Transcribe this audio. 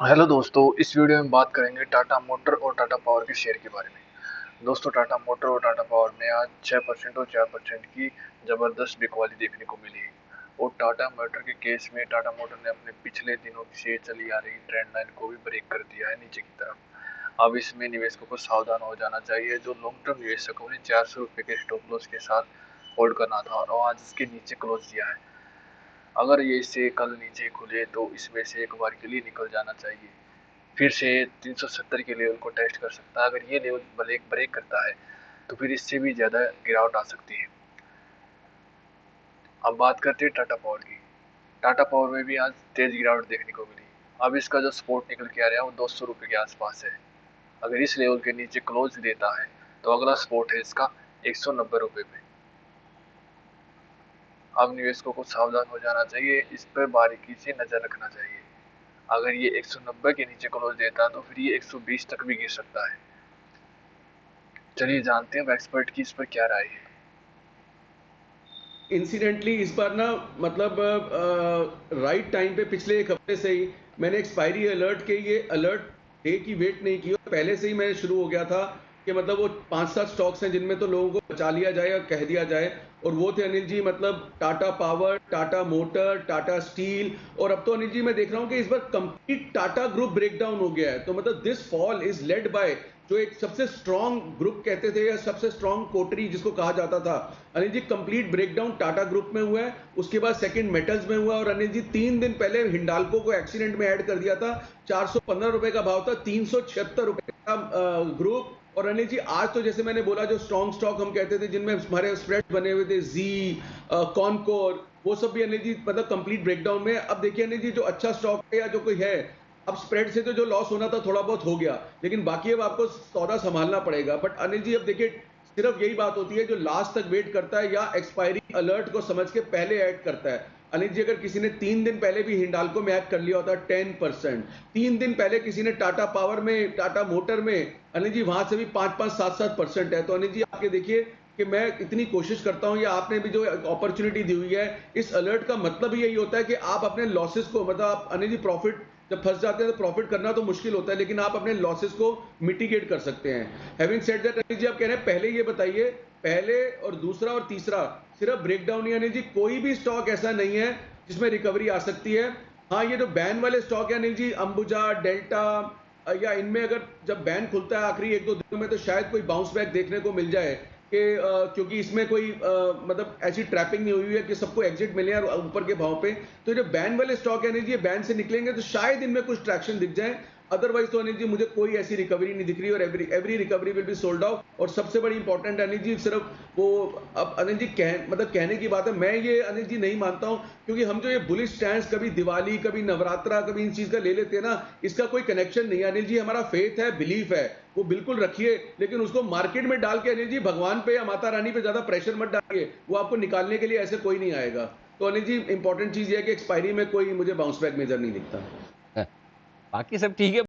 Hello दोस्तों, इस video में बात करेंगे टाटा मोटर और टाटा पावर के शेयर के बारे में। दोस्तों, टाटा मोटर और टाटा पावर में आज 6% और 4% की ज़बरदस्त बिकवाली देखने को मिली है। और टाटा मोटर के केस में टाटा मोटर ने अपने पिछले दिनों से चली आ रही ट्रेंड लाइन को भी ब्रेक कर दिया है नीचे की तरफ। अब इसमें निवेशकों को सावधान हो जाना चाहिए। जो लॉन्ग टर्म निवेशकों ने 400 रुपये के स्टॉप लॉस के साथ होल्ड करना था और आज इसके नीचे क्लोज दिया है। अगर ये इससे कल नीचे खुले तो इसमें से एक बार के लिए निकल जाना चाहिए। फिर से 370 के लेवल को टेस्ट कर सकता है। अगर ये लेवल ब्रेक करता है तो फिर इससे भी ज़्यादा गिरावट आ सकती है। अब बात करते हैं टाटा पावर की। टाटा पावर में भी आज तेज गिरावट देखने को मिली। अब इसका जो सपोर्ट निकल के आ रहा है वो 200 रुपये के आसपास है। अगर इस लेवल के नीचे क्लोज देता है तो अगला सपोर्ट है इसका 190 रुपये पे। अब निवेशकों को सावधान हो जाना चाहिए, इस पर बारीकी से नजर रखना चाहिए। अगर ये 190 के नीचे क्लोज देता है तो फिर ये 120 तक भी गिर सकता है। चलिए जानते हैं एक्सपर्ट की इस पर क्या राय है। इंसिडेंटली इस बार ना मतलब राइट टाइम पे पिछले एक हफ्ते से ही मैंने एक्सपायरी अलर्ट के ये अलर्ट डे की वेट नहीं की और पहले से ही मैं शुरू हो गया था कि मतलब वो 5-7 स्टॉक्स हैं जिनमें तो लोगों को बचा लिया जाए और कह दिया जाए। और वो थे अनिल जी, मतलब Tata power, Tata motor, Tata steel. और अब तो अनिल जी मैं देख रहा हूँ कि इस बार कंप्लीट टाटा ग्रुप ब्रेकडाउन हो गया है। तो मतलब this fall is led by जो एक सबसे स्ट्रॉन्ग ग्रुप कहते थे या सबसे स्ट्रॉन्ग कोटरी जिसको कहा जाता था। Anil ji complete breakdown Tata group में हुआ है, उसके बाद सेकंड मेटल्स में हुआ। और अनिल जी 3 दिन पहले हिंडाल्को को एक्सीडेंट में ऐड कर दिया था। 415 रुपए का भाव था, 376 रुपए का ग्रुप। और अनिल जी आज तो जैसे मैंने बोला जो स्ट्रॉन्ग स्टॉक हम कहते थे जिनमें हमारे स्प्रेड बने हुए थे, जी कॉनकोर, वो सब भी अनिल जी मतलब कंप्लीट ब्रेकडाउन में। अब देखिए अनिल जी जो अच्छा स्टॉक है या जो कोई है, अब स्प्रेड से तो जो लॉस होना था थोड़ा बहुत हो गया, लेकिन बाकी अब आपको सौदा संभालना पड़ेगा। बट अनिल जी अब देखिए सिर्फ यही बात होती है जो लास्ट तक वेट करता है या एक्सपायरी अलर्ट को समझ के पहले ऐड करता है। अनिल जी अगर किसी ने 3 दिन पहले भी हिंडाल्को में ऐड कर लिया होता 10%, 3 दिन पहले किसी ने टाटा पावर में, टाटा मोटर में, अनिल जी वहां से भी 5-5, 7-7% है। तो अनिल जी आपके देखिए कि मैं इतनी कोशिश करता हूं या आपने भी जो अपॉर्चुनिटी दी हुई है, इस अलर्ट का मतलब ही यही होता है कि आप अपने लॉसेस को मतलब आप अनिल जी प्रॉफिट जब फंस जाते हैं तो प्रॉफिट करना तो मुश्किल होता है, लेकिन आप अपने लॉसेस को मिटिगेट कर सकते हैं। Having said that Anil ji आप कह रहे हैं पहले ये बताइए, पहले और दूसरा और तीसरा सिर्फ ब्रेकडाउन ही अनिल जी, कोई भी स्टॉक ऐसा नहीं है जिसमें रिकवरी आ सकती है। हाँ ये जो बैन वाले स्टॉक है अनिल जी, अंबुजा, डेल्टा, या इनमें अगर जब बैन खुलता है आखिरी 1-2 दिनों में तो शायद कोई बाउंस बैक देखने को मिल जाए कि क्योंकि इसमें कोई मतलब ऐसी ट्रैपिंग नहीं हुई है कि सबको एग्जिट मिले और ऊपर के भाव पे। तो जो बैन वाले स्टॉक है अनिल जी बैन से निकलेंगे तो शायद इनमें कुछ ट्रैक्शन दिख जाए। अदरवाइज तो अनिल जी मुझे कोई ऐसी रिकवरी नहीं दिख रही और every recovery will be sold out. और सबसे बड़ी इंपॉर्टेंट अनिल जी सिर्फ वो, अब अनिल जी मतलब कहने की बात है, मैं ये अनिल जी नहीं मानता हूं क्योंकि हम जो ये बुलिश स्टैंड कभी दिवाली कभी नवरात्रा कभी इन चीज का ले लेते हैं ना, इसका कोई कनेक्शन नहीं है अनिल जी। हमारा फेथ है, बिलीफ है, वो बिल्कुल रखिए, लेकिन उसको मार्केट में डाल के अनिल जी भगवान पे या माता रानी पे ज्यादा प्रेशर मत डालिए, वो आपको निकालने के लिए ऐसे कोई नहीं आएगा। तो अनिल जी इंपॉर्टेंट चीज ये है कि एक्सपायरी में कोई मुझे बाउंस बैक मेजर नहीं दिखता। बाकी सब ठीक है।